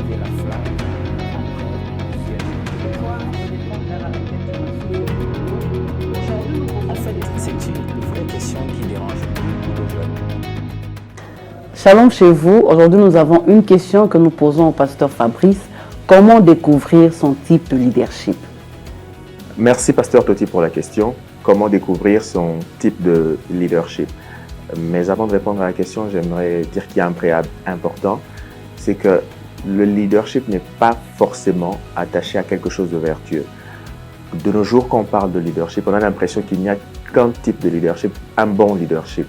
raviver la flamme, rendre fier. Toi, on est condamné à la tête. Aujourd'hui, en fait, c'est une vraie question qui dérange beaucoup de jeunes. Shalom chez vous. Aujourd'hui, nous avons une question que nous posons au pasteur Fabrice. Comment découvrir son type de leadership? Merci pasteur Toti pour la question. Comment découvrir son type de leadership? Mais avant de répondre à la question, j'aimerais dire qu'il y a un préalable important. C'est que le leadership n'est pas forcément attaché à quelque chose de vertueux. De nos jours, quand on parle de leadership, on a l'impression qu'il n'y a qu'un type de leadership, un bon leadership.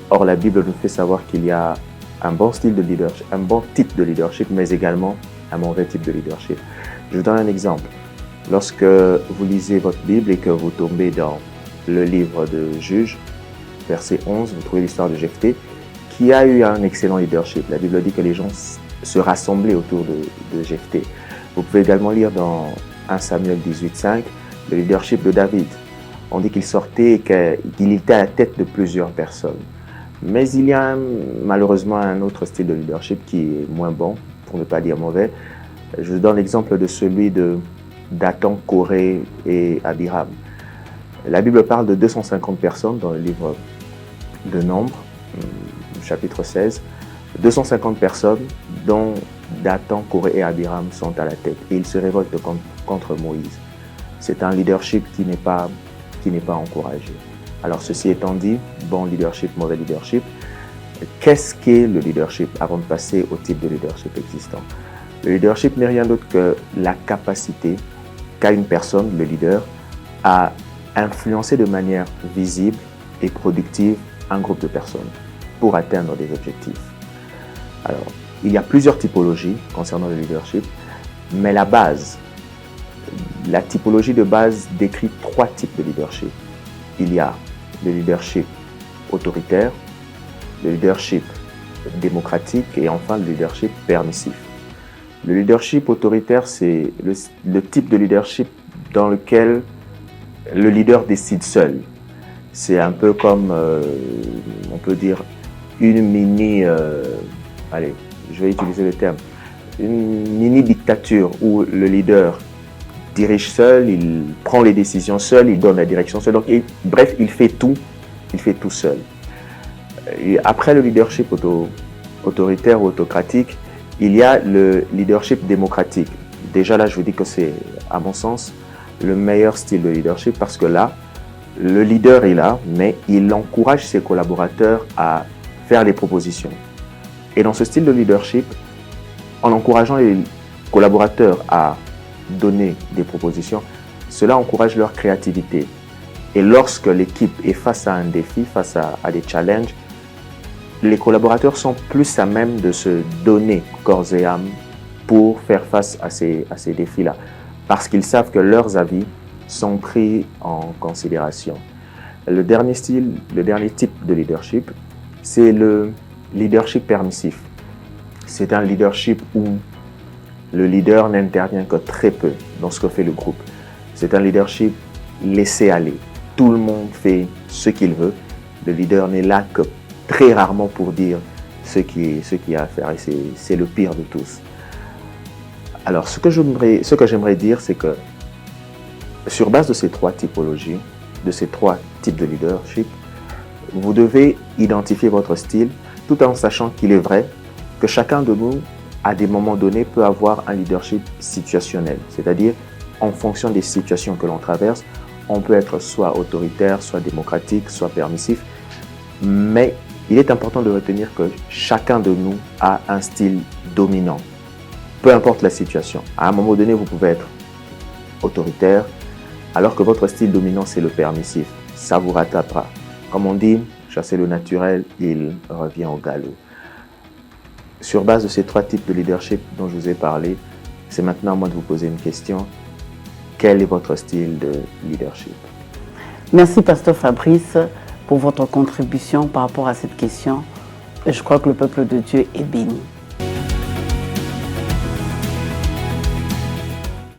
Or, la Bible nous fait savoir qu'il y a un bon style de leadership, un bon type de leadership, mais également un mauvais type de leadership. Je vous donne un exemple. Lorsque vous lisez votre Bible et que vous tombez dans le livre de Juges, verset 11, vous trouvez l'histoire de Jephthé, qui a eu un excellent leadership. La Bible dit que les gens se rassemblaient autour de Jephthé. Vous pouvez également lire dans 1 Samuel 18,5 le leadership de David. On dit qu'il sortait et qu'il était à la tête de plusieurs personnes. Mais il y a malheureusement un autre style de leadership qui est moins bon, pour ne pas dire mauvais. Je vous donne l'exemple de celui de Dathan, Coré et Abiram. La Bible parle de 250 personnes dans le livre de Nombres, chapitre 16. 250 personnes dont Dathan, Coré et Abiram sont à la tête. Et ils se révoltent contre Moïse. C'est un leadership qui n'est pas encouragé. Alors ceci étant dit, bon leadership, mauvais leadership. Qu'est-ce qu'est le leadership avant de passer au type de leadership existant? Le leadership n'est rien d'autre que la capacité qu'a une personne, le leader, à influencer de manière visible et productive un groupe de personnes pour atteindre des objectifs. Alors, il y a plusieurs typologies concernant le leadership, mais la typologie de base décrit 3 types de leadership. Il y a le leadership autoritaire, le leadership démocratique et enfin le leadership permissif. Le leadership autoritaire, c'est le type de leadership dans lequel le leader décide seul. C'est un peu comme, on peut dire, une mini, allez, je vais utiliser le terme, une mini-dictature où le leader dirige seul, il prend les décisions seul, il donne la direction seul. Donc, bref, il fait tout seul. Et après le leadership autoritaire ou autocratique, il y a le leadership démocratique. Déjà là, je vous dis que c'est, à mon sens, le meilleur style de leadership parce que là, le leader est là, mais il encourage ses collaborateurs à faire des propositions. Et dans ce style de leadership, en encourageant les collaborateurs à donner des propositions, cela encourage leur créativité. Et lorsque l'équipe est face à un défi, face à des challenges, les collaborateurs sont plus à même de se donner corps et âme pour faire face à ces défis-là. Parce qu'ils savent que leurs avis sont pris en considération. Le dernier type de leadership, c'est le leadership permissif. C'est un leadership où le leader n'intervient que très peu dans ce que fait le groupe. C'est un leadership laissé aller. Tout le monde fait ce qu'il veut. Le leader n'est là que très rarement pour dire ce qu'il y a à faire. Et c'est le pire de tous. Alors, ce que j'aimerais dire, c'est que sur base de ces 3 typologies, de ces 3 types de leadership, vous devez identifier votre style tout en sachant qu'il est vrai que chacun de nous, à des moments donnés, peut avoir un leadership situationnel. C'est-à-dire, en fonction des situations que l'on traverse, on peut être soit autoritaire, soit démocratique, soit permissif. Mais il est important de retenir que chacun de nous a un style dominant. Peu importe la situation. À un moment donné, vous pouvez être autoritaire, alors que votre style dominant, c'est le permissif. Ça vous rattrapera. Comme on dit, chasser le naturel, il revient au galop. Sur base de ces 3 types de leadership dont je vous ai parlé, c'est maintenant à moi de vous poser une question. Quel est votre style de leadership? Merci, pasteur Fabrice, pour votre contribution par rapport à cette question. Je crois que le peuple de Dieu est béni.